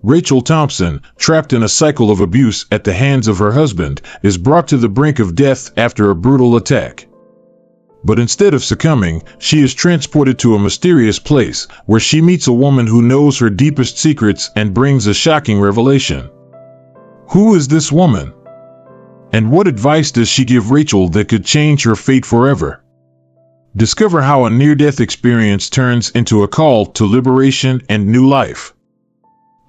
Rachel Thompson, trapped in a cycle of abuse at the hands of her husband, is brought to the brink of death after a brutal attack. But instead of succumbing, she is transported to a mysterious place where she meets a woman who knows her deepest secrets and brings a shocking revelation. Who is this woman? And what advice does she give Rachel that could change her fate forever? Discover how a near-death experience turns into a call to liberation and new life.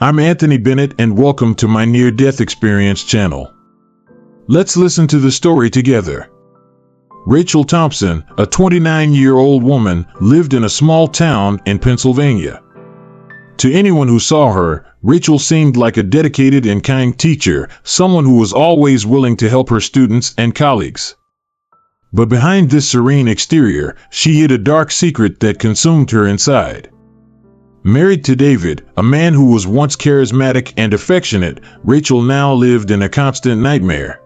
I'm Anthony Bennett, and welcome to my Near-Death Experience channel. Let's listen to the story together. Rachel Thompson, a 29-year-old woman, lived in a small town in Pennsylvania. To anyone who saw her, Rachel seemed like a dedicated and kind teacher, someone who was always willing to help her students and colleagues. But behind this serene exterior, she hid a dark secret that consumed her inside. Married to David, a man who was once charismatic and affectionate, Rachel now lived in a constant nightmare.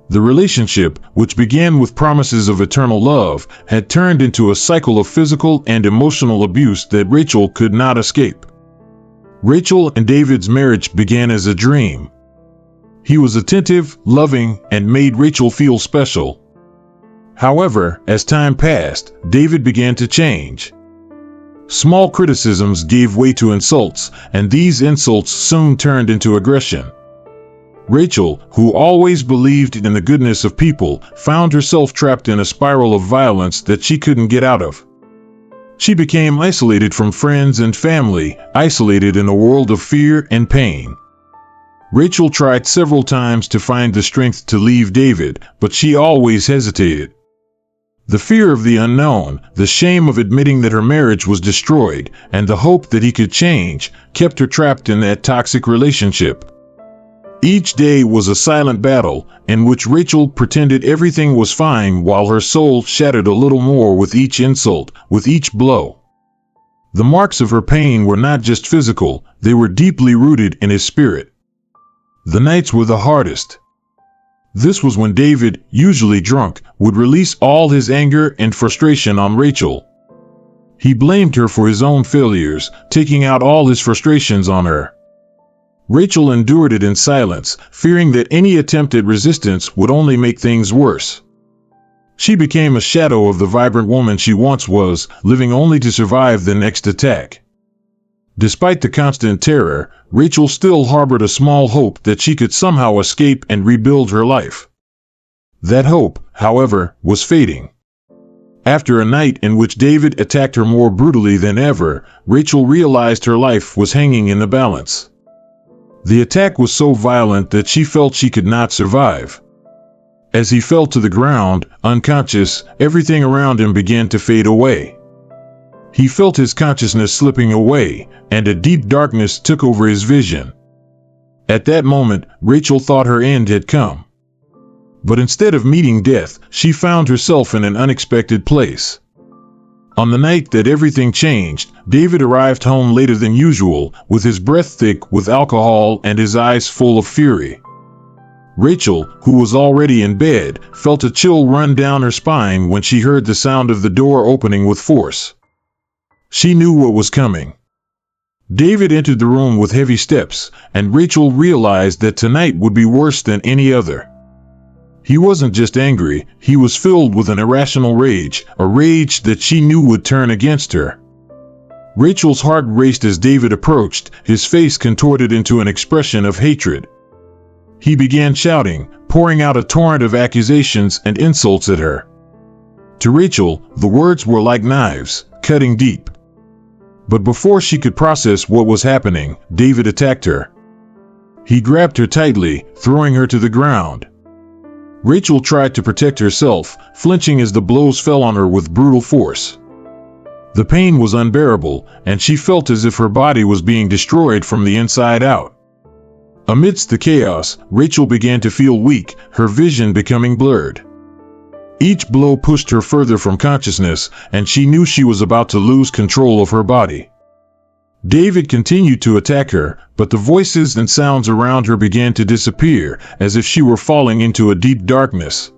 The relationship, which began with promises of eternal love, had turned into a cycle of physical and emotional abuse that Rachel could not escape. Rachel and David's marriage began as a dream. He was attentive, loving, and made Rachel feel special. However, as time passed, David began to change. Small criticisms gave way to insults, and these insults soon turned into aggression. Rachel, who always believed in the goodness of people, found herself trapped in a spiral of violence that she couldn't get out of. She became isolated from friends and family, isolated in a world of fear and pain. Rachel tried several times to find the strength to leave David, but she always hesitated. The fear of the unknown, the shame of admitting that her marriage was destroyed, and the hope that he could change, kept her trapped in that toxic relationship. Each day was a silent battle, in which Rachel pretended everything was fine while her soul shattered a little more with each insult, with each blow. The marks of her pain were not just physical, they were deeply rooted in his spirit. The nights were the hardest. This was when David, usually drunk, would release all his anger and frustration on Rachel. He blamed her for his own failures, taking out all his frustrations on her. Rachel endured it in silence, fearing that any attempt at resistance would only make things worse. She became a shadow of the vibrant woman she once was, living only to survive the next attack. Despite the constant terror, Rachel still harbored a small hope that she could somehow escape and rebuild her life. That hope, however, was fading. After a night in which David attacked her more brutally than ever, Rachel realized her life was hanging in the balance. The attack was so violent that she felt she could not survive. As he fell to the ground, unconscious, everything around him began to fade away. He felt his consciousness slipping away, and a deep darkness took over his vision. At that moment, Rachel thought her end had come. But instead of meeting death, she found herself in an unexpected place. On the night that everything changed, David arrived home later than usual, with his breath thick with alcohol and his eyes full of fury. Rachel, who was already in bed, felt a chill run down her spine when she heard the sound of the door opening with force. She knew what was coming. David entered the room with heavy steps, and Rachel realized that tonight would be worse than any other. He wasn't just angry, he was filled with an irrational rage, a rage that she knew would turn against her. Rachel's heart raced as David approached, his face contorted into an expression of hatred. He began shouting, pouring out a torrent of accusations and insults at her. To Rachel, the words were like knives, cutting deep. But before she could process what was happening, David attacked her. He grabbed her tightly, throwing her to the ground. Rachel tried to protect herself, flinching as the blows fell on her with brutal force. The pain was unbearable, and she felt as if her body was being destroyed from the inside out. Amidst the chaos, Rachel began to feel weak, her vision becoming blurred. Each blow pushed her further from consciousness, and she knew she was about to lose control of her body. David continued to attack her, but the voices and sounds around her began to disappear, as if she were falling into a deep darkness.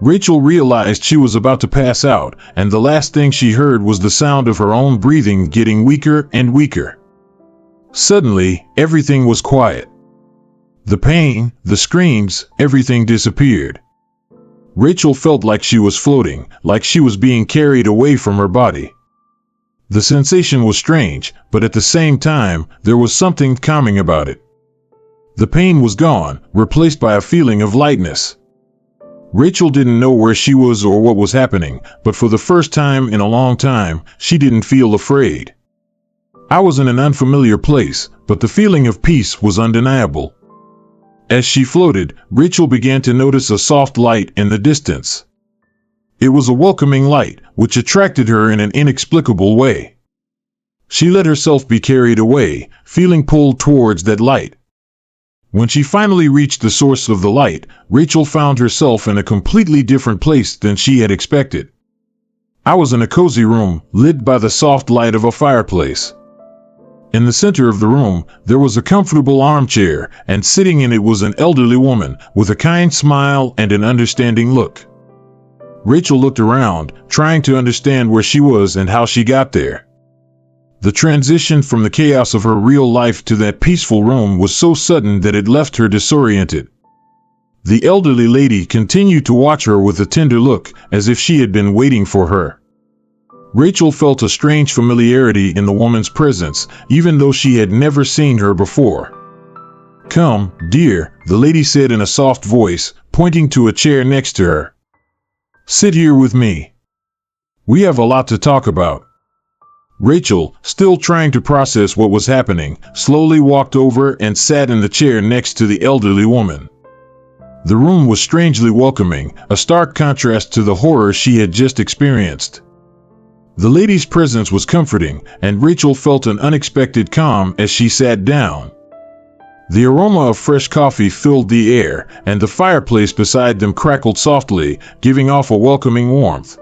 Rachel realized she was about to pass out, and the last thing she heard was the sound of her own breathing getting weaker and weaker. Suddenly, everything was quiet. The pain, the screams, everything disappeared. Rachel felt like she was floating, like she was being carried away from her body. The sensation was strange, but at the same time, there was something calming about it. The pain was gone, replaced by a feeling of lightness. Rachel didn't know where she was or what was happening, but for the first time in a long time, she didn't feel afraid. I was in an unfamiliar place, but the feeling of peace was undeniable. As she floated, Rachel began to notice a soft light in the distance. It was a welcoming light, which attracted her in an inexplicable way. She let herself be carried away, feeling pulled towards that light. When she finally reached the source of the light, Rachel found herself in a completely different place than she had expected. I was in a cozy room, lit by the soft light of a fireplace. In the center of the room, there was a comfortable armchair, and sitting in it was an elderly woman, with a kind smile and an understanding look. Rachel looked around, trying to understand where she was and how she got there. The transition from the chaos of her real life to that peaceful room was so sudden that it left her disoriented. The elderly lady continued to watch her with a tender look, as if she had been waiting for her. Rachel felt a strange familiarity in the woman's presence, even though she had never seen her before. "Come, dear," the lady said in a soft voice, pointing to a chair next to her. "Sit here with me. We have a lot to talk about." Rachel, still trying to process what was happening, slowly walked over and sat in the chair next to the elderly woman. The room was strangely welcoming, a stark contrast to the horror she had just experienced. The lady's presence was comforting, and Rachel felt an unexpected calm as she sat down. The aroma of fresh coffee filled the air, and the fireplace beside them crackled softly, giving off a welcoming warmth.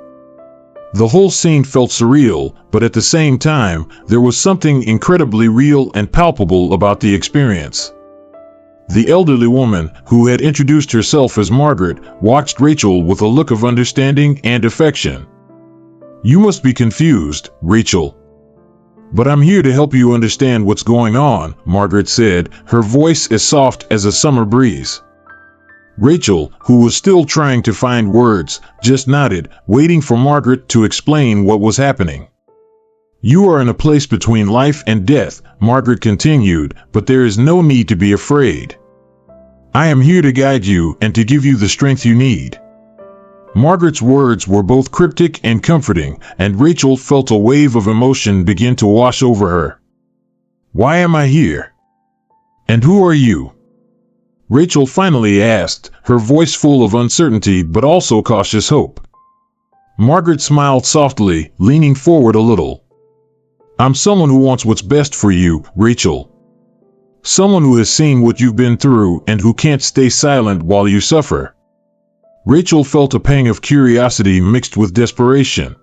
The whole scene felt surreal, but at the same time, there was something incredibly real and palpable about the experience. The elderly woman, who had introduced herself as Margaret, watched Rachel with a look of understanding and affection. "You must be confused, Rachel. But I'm here to help you understand what's going on," Margaret said, her voice as soft as a summer breeze. Rachel, who was still trying to find words, just nodded, waiting for Margaret to explain what was happening. "You are in a place between life and death," Margaret continued, "but there is no need to be afraid. I am here to guide you and to give you the strength you need." Margaret's words were both cryptic and comforting, and Rachel felt a wave of emotion begin to wash over her. "Why am I here? And who are you?" Rachel finally asked, her voice full of uncertainty but also cautious hope. Margaret smiled softly, leaning forward a little. "I'm someone who wants what's best for you, Rachel. Someone who has seen what you've been through and who can't stay silent while you suffer." Rachel felt a pang of curiosity mixed with desperation.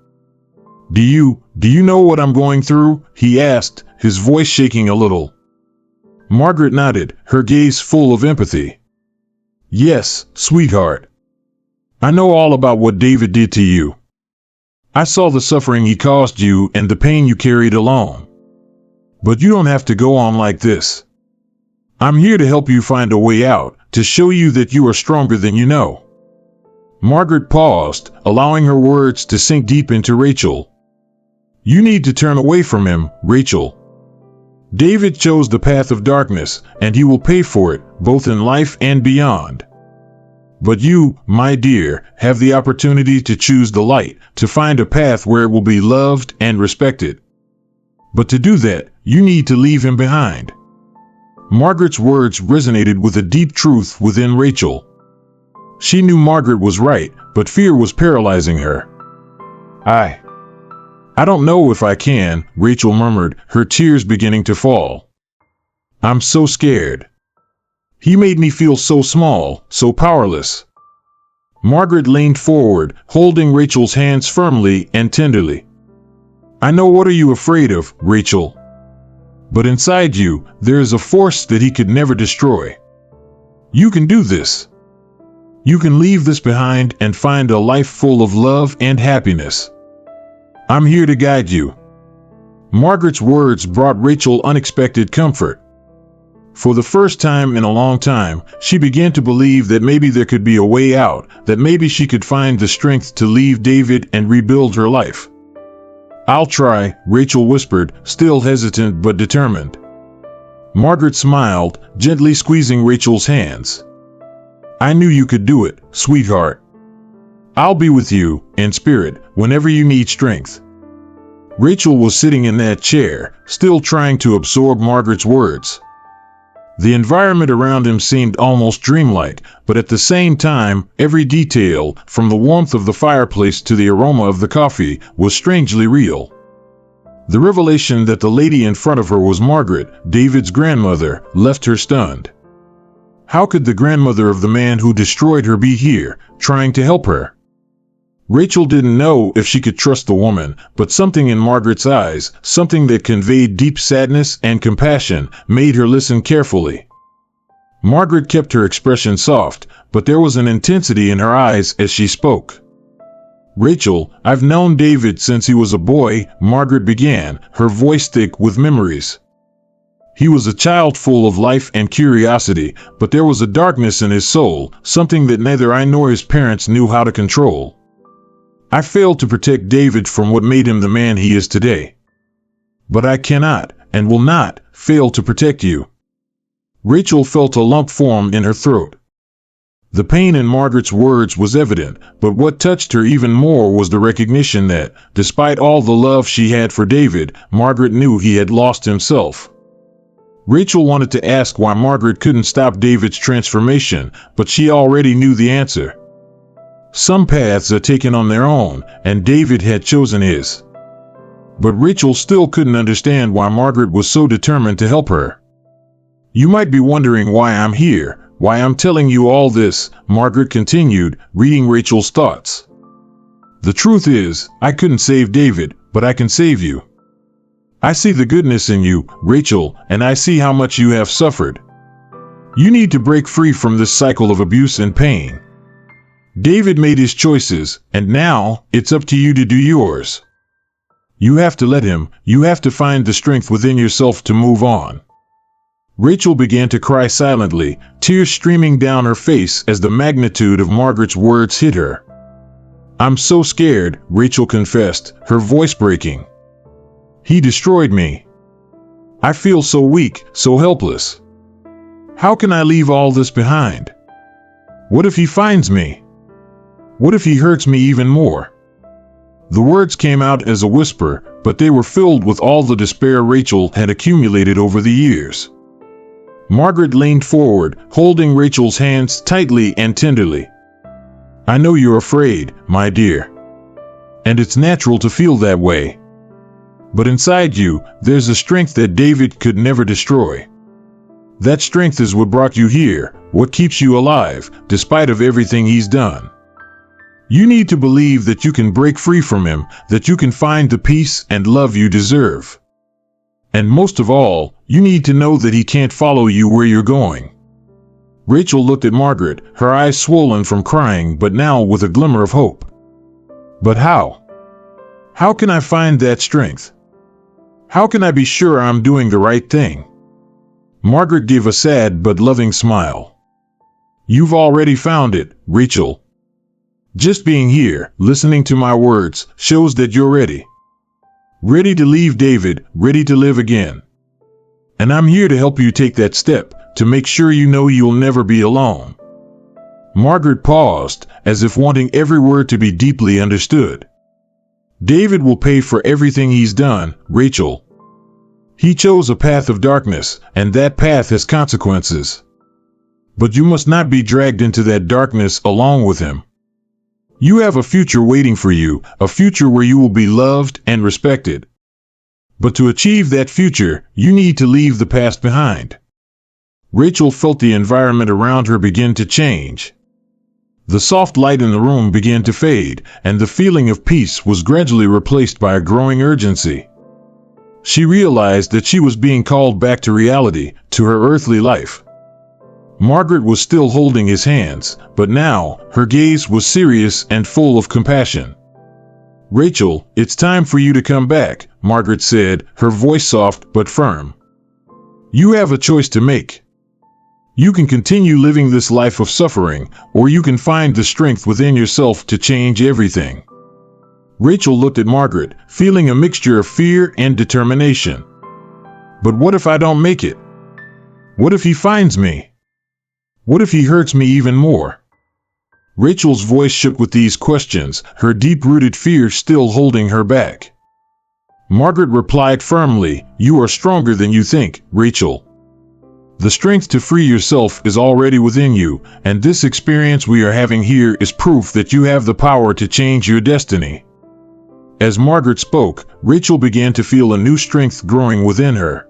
Do you know what I'm going through?" he asked, his voice shaking a little. Margaret nodded, her gaze full of empathy. "Yes, sweetheart. I know all about what David did to you. I saw the suffering he caused you and the pain you carried alone. But you don't have to go on like this. I'm here to help you find a way out, to show you that you are stronger than you know." Margaret paused, allowing her words to sink deep into Rachel. "You need to turn away from him, Rachel. David chose the path of darkness, and he will pay for it, both in life and beyond. But you, my dear, have the opportunity to choose the light, to find a path where it will be loved and respected. But to do that, you need to leave him behind." Margaret's words resonated with a deep truth within Rachel. She knew Margaret was right, but fear was paralyzing her. I don't know if I can," Rachel murmured, her tears beginning to fall. "I'm so scared. He made me feel so small, so powerless." Margaret leaned forward, holding Rachel's hands firmly and tenderly. "I know what are you afraid of, Rachel? But inside you, there is a force that he could never destroy. You can do this. You can leave this behind and find a life full of love and happiness. I'm here to guide you." Margaret's words brought Rachel unexpected comfort. For the first time in a long time, she began to believe that maybe there could be a way out, that maybe she could find the strength to leave David and rebuild her life. "I'll try," Rachel whispered, still hesitant but determined. Margaret smiled, gently squeezing Rachel's hands. "I knew you could do it, sweetheart. I'll be with you, in spirit, whenever you need strength." Rachel was sitting in that chair, still trying to absorb Margaret's words. The environment around him seemed almost dreamlike, but at the same time, every detail, from the warmth of the fireplace to the aroma of the coffee, was strangely real. The revelation that the lady in front of her was Margaret, David's grandmother, left her stunned. How could the grandmother of the man who destroyed her be here, trying to help her? Rachel didn't know if she could trust the woman, but something in Margaret's eyes, something that conveyed deep sadness and compassion, made her listen carefully. Margaret kept her expression soft, but there was an intensity in her eyes as she spoke. "Rachel, I've known David since he was a boy," Margaret began, her voice thick with memories. "He was a child full of life and curiosity, but there was a darkness in his soul, something that neither I nor his parents knew how to control. I failed to protect David from what made him the man he is today. But I cannot, and will not, fail to protect you." Rachel felt a lump form in her throat. The pain in Margaret's words was evident, but what touched her even more was the recognition that, despite all the love she had for David, Margaret knew he had lost himself. Rachel wanted to ask why Margaret couldn't stop David's transformation, but she already knew the answer. Some paths are taken on their own, and David had chosen his. But Rachel still couldn't understand why Margaret was so determined to help her. "You might be wondering why I'm here, why I'm telling you all this," Margaret continued, reading Rachel's thoughts. "The truth is, I couldn't save David, but I can save you. I see the goodness in you, Rachel, and I see how much you have suffered. You need to break free from this cycle of abuse and pain. David made his choices, and now, it's up to you to do yours. You have to let him, you have to find the strength within yourself to move on." Rachel began to cry silently, tears streaming down her face as the magnitude of Margaret's words hit her. "I'm so scared," Rachel confessed, her voice breaking. "He destroyed me. I feel so weak, so helpless. How can I leave all this behind? What if he finds me? What if he hurts me even more?" The words came out as a whisper, but they were filled with all the despair Rachel had accumulated over the years. Margaret leaned forward, holding Rachel's hands tightly and tenderly. "I know you're afraid, my dear. And it's natural to feel that way. But inside you, there's a strength that David could never destroy. That strength is what brought you here, what keeps you alive, despite of everything he's done. You need to believe that you can break free from him, that you can find the peace and love you deserve. And most of all, you need to know that he can't follow you where you're going." Rachel looked at Margaret, her eyes swollen from crying but now with a glimmer of hope. "But how? How can I find that strength? How can I be sure I'm doing the right thing?" Margaret gave a sad but loving smile. "You've already found it, Rachel. Just being here, listening to my words, shows that you're ready. Ready to leave David, ready to live again. And I'm here to help you take that step, to make sure you know you'll never be alone." Margaret paused, as if wanting every word to be deeply understood. "David will pay for everything he's done, Rachel. He chose a path of darkness, and that path has consequences. But you must not be dragged into that darkness along with him. You have a future waiting for you, a future where you will be loved and respected. But to achieve that future, you need to leave the past behind." Rachel felt the environment around her begin to change. The soft light in the room began to fade, and the feeling of peace was gradually replaced by a growing urgency. She realized that she was being called back to reality, to her earthly life. Margaret was still holding his hands, but now, her gaze was serious and full of compassion. "Rachel, it's time for you to come back," Margaret said, her voice soft but firm. "You have a choice to make. You can continue living this life of suffering, or you can find the strength within yourself to change everything." Rachel looked at Margaret, feeling a mixture of fear and determination. "But what if I don't make it? What if he finds me? What if he hurts me even more?" Rachel's voice shook with these questions, her deep-rooted fear still holding her back. Margaret replied firmly, "You are stronger than you think, Rachel. The strength to free yourself is already within you, and this experience we are having here is proof that you have the power to change your destiny." As Margaret spoke, Rachel began to feel a new strength growing within her.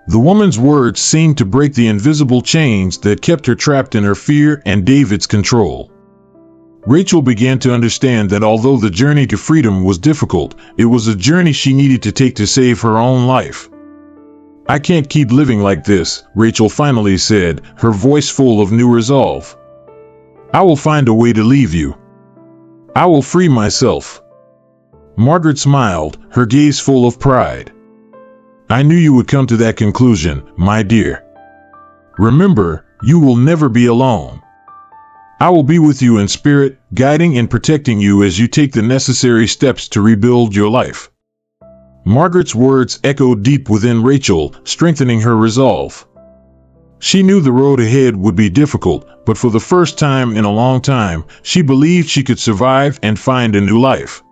The woman's words seemed to break the invisible chains that kept her trapped in her fear and David's control. Rachel began to understand that although the journey to freedom was difficult, it was a journey she needed to take to save her own life. "I can't keep living like this," Rachel finally said, her voice full of new resolve. "I will find a way to leave you. I will free myself." Margaret smiled, her gaze full of pride. "I knew you would come to that conclusion, my dear. Remember, you will never be alone. I will be with you in spirit, guiding and protecting you as you take the necessary steps to rebuild your life." Margaret's words echoed deep within Rachel, strengthening her resolve. She knew the road ahead would be difficult, but for the first time in a long time, she believed she could survive and find a new life.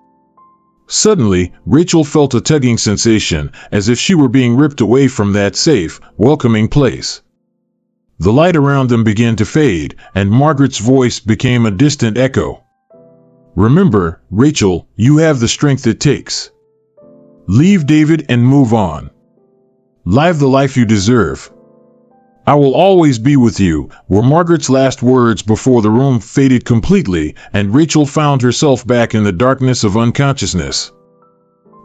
Suddenly, Rachel felt a tugging sensation, as if she were being ripped away from that safe, welcoming place. The light around them began to fade, and Margaret's voice became a distant echo. "Remember, Rachel, you have the strength it takes. Leave David and move on. Live the life you deserve. I will always be with you," were Margaret's last words before the room faded completely, and Rachel found herself back in the darkness of unconsciousness.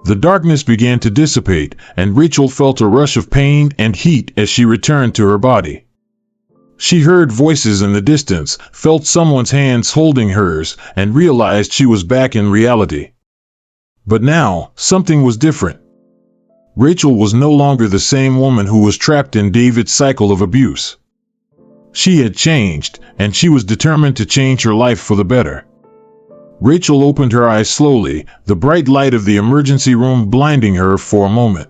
The darkness began to dissipate, and Rachel felt a rush of pain and heat as she returned to her body. She heard voices in the distance, felt someone's hands holding hers, and realized she was back in reality. But now, something was different. Rachel was no longer the same woman who was trapped in David's cycle of abuse. She had changed, and she was determined to change her life for the better. Rachel opened her eyes slowly, the bright light of the emergency room blinding her for a moment.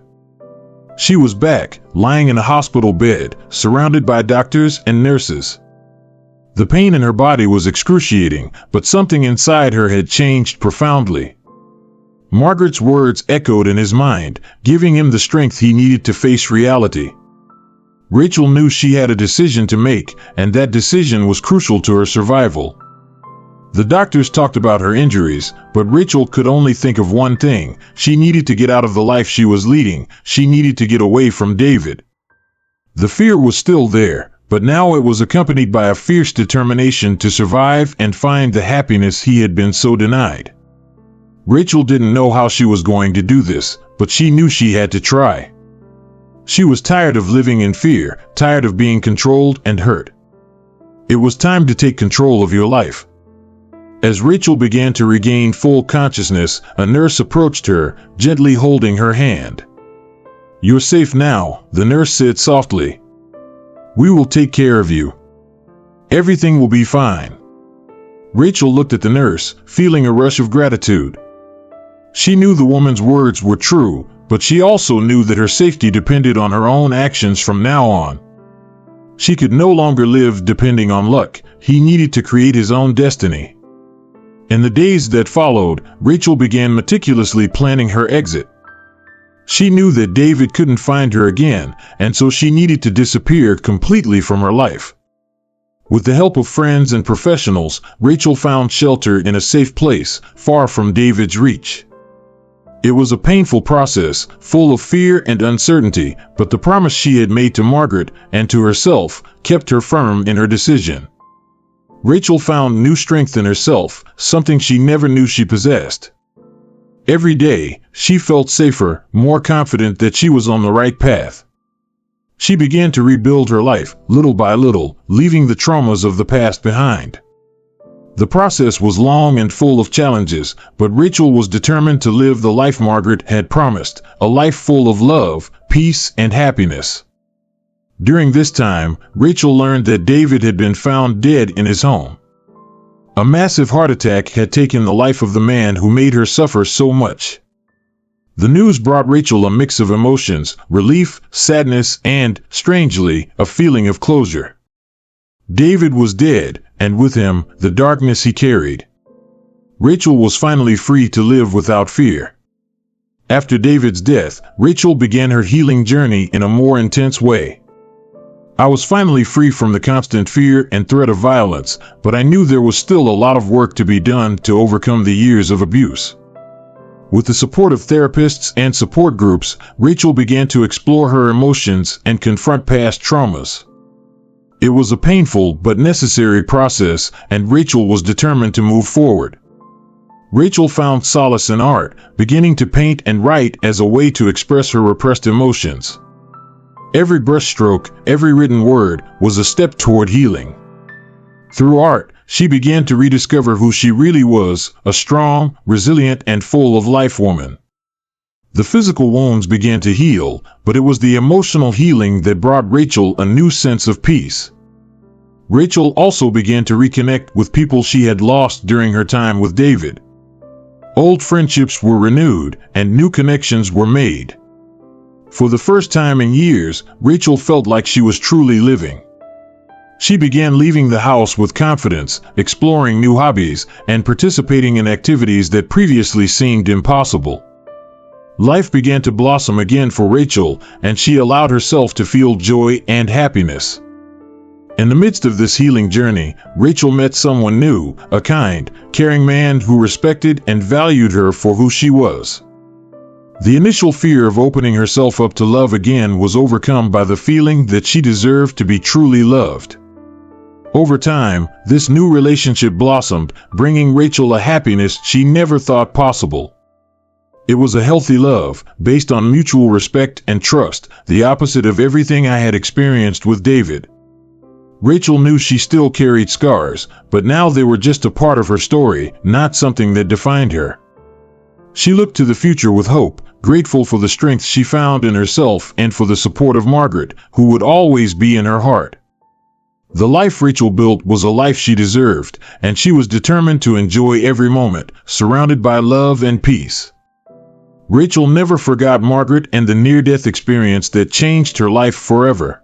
She was back, lying in a hospital bed, surrounded by doctors and nurses. The pain in her body was excruciating, but something inside her had changed profoundly. Margaret's words echoed in his mind, giving him the strength he needed to face reality. Rachel knew she had a decision to make, and that decision was crucial to her survival. The doctors talked about her injuries, but Rachel could only think of one thing: she needed to get out of the life she was leading, she needed to get away from David. The fear was still there, but now it was accompanied by a fierce determination to survive and find the happiness he had been so denied. Rachel didn't know how she was going to do this, but she knew she had to try. She was tired of living in fear, tired of being controlled and hurt. It was time to take control of your life. As Rachel began to regain full consciousness, a nurse approached her, gently holding her hand. "You're safe now," the nurse said softly. "We will take care of you. Everything will be fine." Rachel looked at the nurse, feeling a rush of gratitude. She knew the woman's words were true, but she also knew that her safety depended on her own actions from now on. She could no longer live depending on luck. He needed to create his own destiny. In the days that followed, Rachel began meticulously planning her exit. She knew that David couldn't find her again, and so she needed to disappear completely from her life. With the help of friends and professionals, Rachel found shelter in a safe place, far from David's reach. It was a painful process, full of fear and uncertainty, but the promise she had made to Margaret and to herself kept her firm in her decision. Rachel found new strength in herself, something she never knew she possessed. Every day, she felt safer, more confident that she was on the right path. She began to rebuild her life, little by little, leaving the traumas of the past behind. The process was long and full of challenges, but Rachel was determined to live the life Margaret had promised, a life full of love, peace, and happiness. During this time, Rachel learned that David had been found dead in his home. A massive heart attack had taken the life of the man who made her suffer so much. The news brought Rachel a mix of emotions, relief, sadness, and, strangely, a feeling of closure. David was dead, and with him, the darkness he carried. Rachel was finally free to live without fear. After David's death, Rachel began her healing journey in a more intense way. I was finally free from the constant fear and threat of violence, but I knew there was still a lot of work to be done to overcome the years of abuse. With the support of therapists and support groups, Rachel began to explore her emotions and confront past traumas. It was a painful but necessary process, and Rachel was determined to move forward. Rachel found solace in art, beginning to paint and write as a way to express her repressed emotions. Every brushstroke, every written word, was a step toward healing. Through art, she began to rediscover who she really was, a strong, resilient, and full of life woman. The physical wounds began to heal, but it was the emotional healing that brought Rachel a new sense of peace. Rachel also began to reconnect with people she had lost during her time with David. Old friendships were renewed, and new connections were made. For the first time in years, Rachel felt like she was truly living. She began leaving the house with confidence, exploring new hobbies, and participating in activities that previously seemed impossible. Life began to blossom again for Rachel, and she allowed herself to feel joy and happiness. In the midst of this healing journey, Rachel met someone new, a kind, caring man who respected and valued her for who she was. The initial fear of opening herself up to love again was overcome by the feeling that she deserved to be truly loved. Over time, this new relationship blossomed, bringing Rachel a happiness she never thought possible. It was a healthy love, based on mutual respect and trust, the opposite of everything I had experienced with David. Rachel knew she still carried scars, but now they were just a part of her story, not something that defined her. She looked to the future with hope, grateful for the strength she found in herself and for the support of Margaret, who would always be in her heart. The life Rachel built was a life she deserved, and she was determined to enjoy every moment, surrounded by love and peace. Rachel never forgot Margaret and the near-death experience that changed her life forever.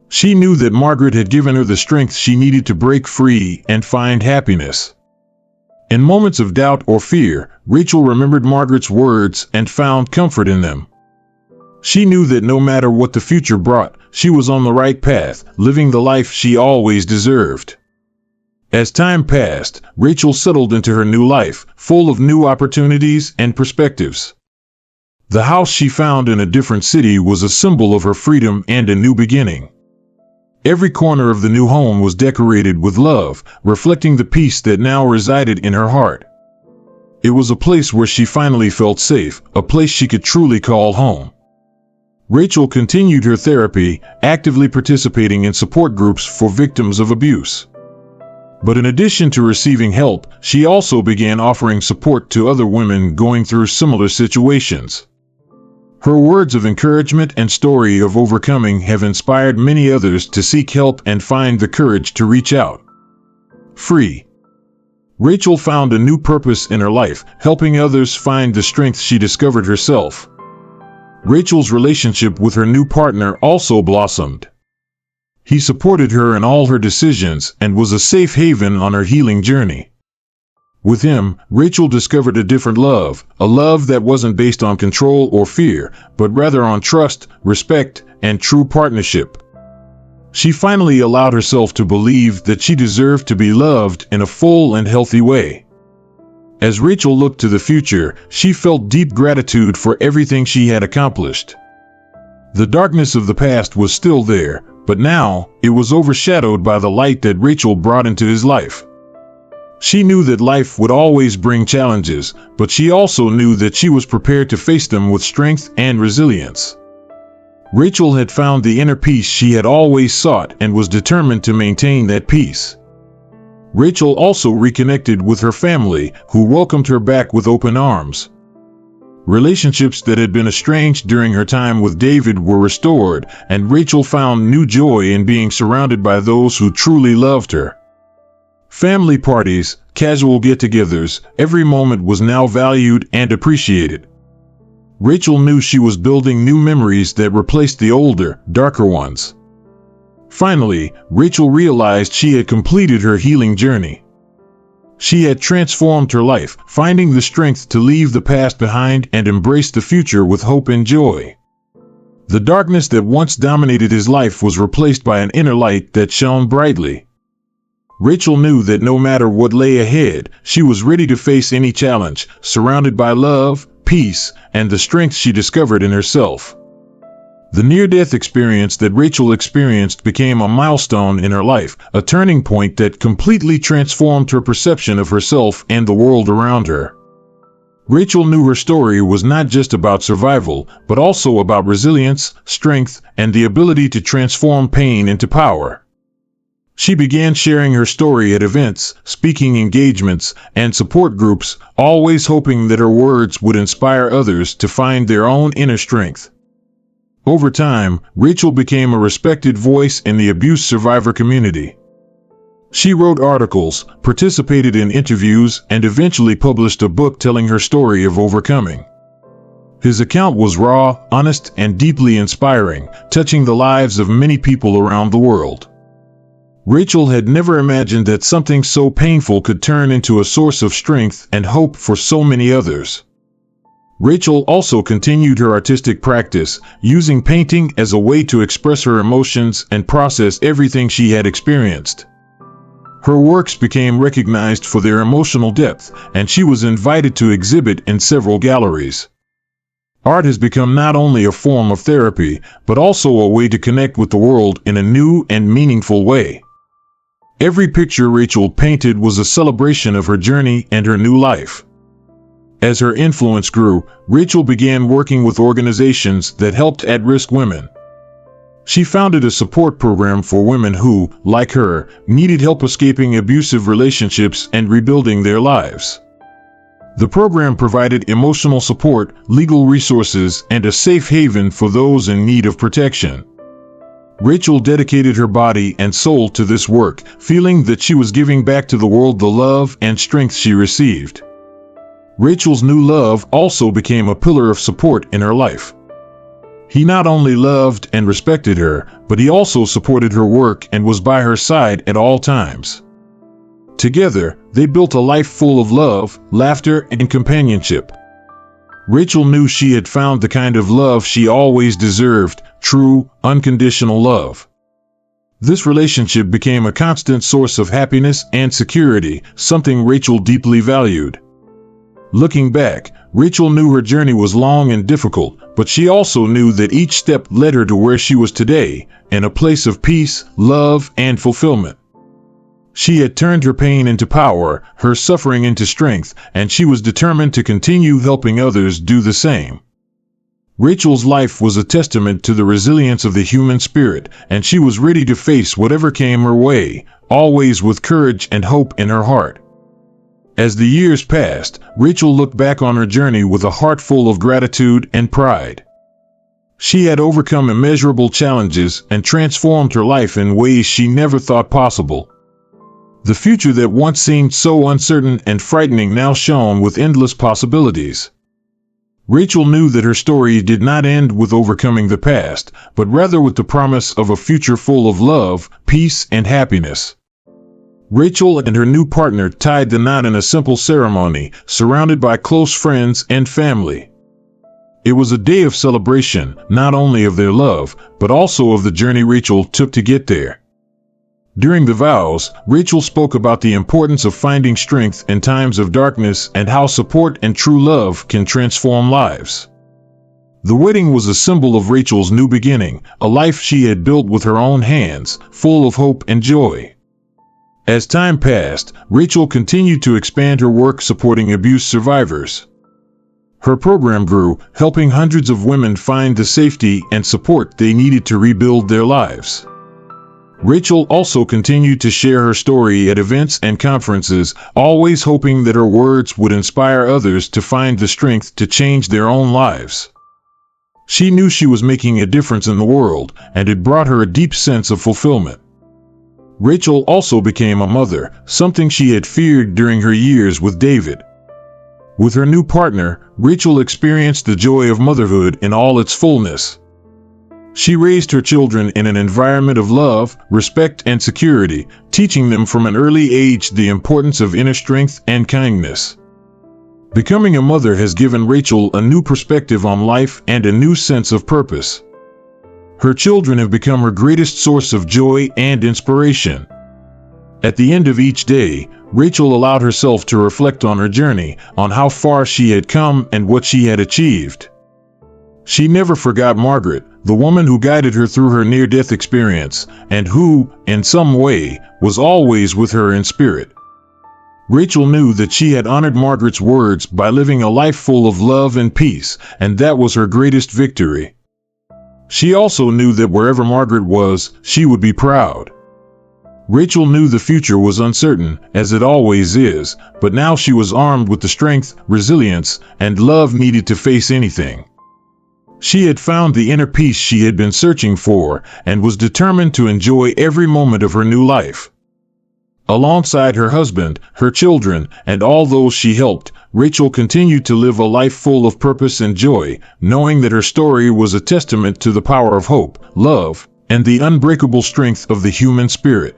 She knew that Margaret had given her the strength she needed to break free and find happiness. In moments of doubt or fear, Rachel remembered Margaret's words and found comfort in them. She knew that no matter what the future brought, she was on the right path, living the life she always deserved. As time passed, Rachel settled into her new life, full of new opportunities and perspectives. The house she found in a different city was a symbol of her freedom and a new beginning. Every corner of the new home was decorated with love, reflecting the peace that now resided in her heart. It was a place where she finally felt safe, a place she could truly call home. Rachel continued her therapy, actively participating in support groups for victims of abuse. But in addition to receiving help, she also began offering support to other women going through similar situations. Her words of encouragement and story of overcoming have inspired many others to seek help and find the courage to reach out. Free. Rachel found a new purpose in her life, helping others find the strength she discovered herself. Rachel's relationship with her new partner also blossomed. He supported her in all her decisions and was a safe haven on her healing journey. With him, Rachel discovered a different love, a love that wasn't based on control or fear, but rather on trust, respect, and true partnership. She finally allowed herself to believe that she deserved to be loved in a full and healthy way. As Rachel looked to the future, she felt deep gratitude for everything she had accomplished. The darkness of the past was still there, but now, it was overshadowed by the light that Rachel brought into his life. She knew that life would always bring challenges, but she also knew that she was prepared to face them with strength and resilience. Rachel had found the inner peace she had always sought and was determined to maintain that peace. Rachel also reconnected with her family, who welcomed her back with open arms. Relationships that had been estranged during her time with David were restored, and Rachel found new joy in being surrounded by those who truly loved her. Family parties, casual get-togethers, every moment was now valued and appreciated. Rachel knew she was building new memories that replaced the older, darker ones. Finally, Rachel realized she had completed her healing journey. She had transformed her life, finding the strength to leave the past behind and embrace the future with hope and joy. The darkness that once dominated his life was replaced by an inner light that shone brightly. Rachel knew that no matter what lay ahead, she was ready to face any challenge, surrounded by love, peace, and the strength she discovered in herself. The near-death experience that Rachel experienced became a milestone in her life, a turning point that completely transformed her perception of herself and the world around her. Rachel knew her story was not just about survival, but also about resilience, strength, and the ability to transform pain into power. She began sharing her story at events, speaking engagements, and support groups, always hoping that her words would inspire others to find their own inner strength. Over time, Rachel became a respected voice in the abuse survivor community. She wrote articles, participated in interviews, and eventually published a book telling her story of overcoming. His account was raw, honest, and deeply inspiring, touching the lives of many people around the world. Rachel had never imagined that something so painful could turn into a source of strength and hope for so many others. Rachel also continued her artistic practice, using painting as a way to express her emotions and process everything she had experienced. Her works became recognized for their emotional depth, and she was invited to exhibit in several galleries. Art has become not only a form of therapy, but also a way to connect with the world in a new and meaningful way. Every picture Rachel painted was a celebration of her journey and her new life. As her influence grew, Rachel began working with organizations that helped at-risk women. She founded a support program for women who, like her, needed help escaping abusive relationships and rebuilding their lives. The program provided emotional support, legal resources, and a safe haven for those in need of protection. Rachel dedicated her body and soul to this work, feeling that she was giving back to the world the love and strength she received. Rachel's new love also became a pillar of support in her life. He not only loved and respected her, but he also supported her work and was by her side at all times. Together, they built a life full of love, laughter, and companionship. Rachel knew she had found the kind of love she always deserved, true, unconditional love. This relationship became a constant source of happiness and security, something Rachel deeply valued. Looking back, Rachel knew her journey was long and difficult, but she also knew that each step led her to where she was today, in a place of peace, love, and fulfillment. She had turned her pain into power, her suffering into strength, and she was determined to continue helping others do the same. Rachel's life was a testament to the resilience of the human spirit, and she was ready to face whatever came her way, always with courage and hope in her heart. As the years passed, Rachel looked back on her journey with a heart full of gratitude and pride. She had overcome immeasurable challenges and transformed her life in ways she never thought possible. The future that once seemed so uncertain and frightening now shone with endless possibilities. Rachel knew that her story did not end with overcoming the past, but rather with the promise of a future full of love, peace, and happiness. Rachel and her new partner tied the knot in a simple ceremony, surrounded by close friends and family. It was a day of celebration, not only of their love, but also of the journey Rachel took to get there. During the vows, Rachel spoke about the importance of finding strength in times of darkness and how support and true love can transform lives. The wedding was a symbol of Rachel's new beginning, a life she had built with her own hands, full of hope and joy. As time passed, Rachel continued to expand her work supporting abuse survivors. Her program grew, helping hundreds of women find the safety and support they needed to rebuild their lives. Rachel also continued to share her story at events and conferences, always hoping that her words would inspire others to find the strength to change their own lives. She knew she was making a difference in the world, and it brought her a deep sense of fulfillment. Rachel also became a mother, something she had feared during her years with David. With her new partner, Rachel experienced the joy of motherhood in all its fullness. She raised her children in an environment of love, respect, and security, teaching them from an early age the importance of inner strength and kindness. Becoming a mother has given Rachel a new perspective on life and a new sense of purpose. Her children have become her greatest source of joy and inspiration. At the end of each day, Rachel allowed herself to reflect on her journey, on how far she had come and what she had achieved. She never forgot Margaret, the woman who guided her through her near-death experience, and who, in some way, was always with her in spirit. Rachel knew that she had honored Margaret's words by living a life full of love and peace, and that was her greatest victory. She also knew that wherever Margaret was, she would be proud. Rachel knew the future was uncertain, as it always is, but now she was armed with the strength, resilience, and love needed to face anything. She had found the inner peace she had been searching for, and was determined to enjoy every moment of her new life. Alongside her husband, her children, and all those she helped, Rachel continued to live a life full of purpose and joy, knowing that her story was a testament to the power of hope, love, and the unbreakable strength of the human spirit.